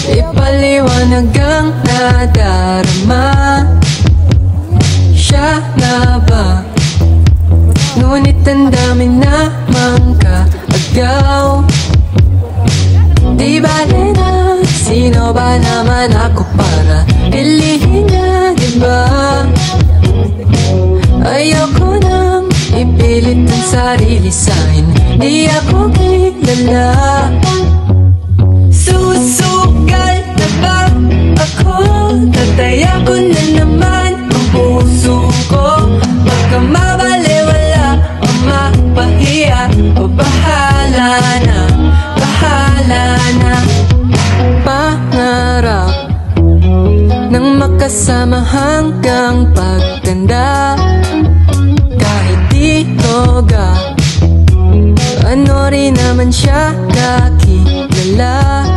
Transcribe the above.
Ipaliwanag ang nadarama. Siya na ba? Ngunit ang dami namang kaagaw. Di bale na, sino ba naman ako para pilihin niya, diba? Ayoko nang ipilit ang sarili sa'kin, di ako kilala. Susugal na ba ako? Tataya ko na naman ang puso ko. Baka mabaliwala o mapahiya, o bahala na, bahala na. Pangarap nang makasama hanggang pagtanda. Kahit di toga, ano rin naman siya kakilala.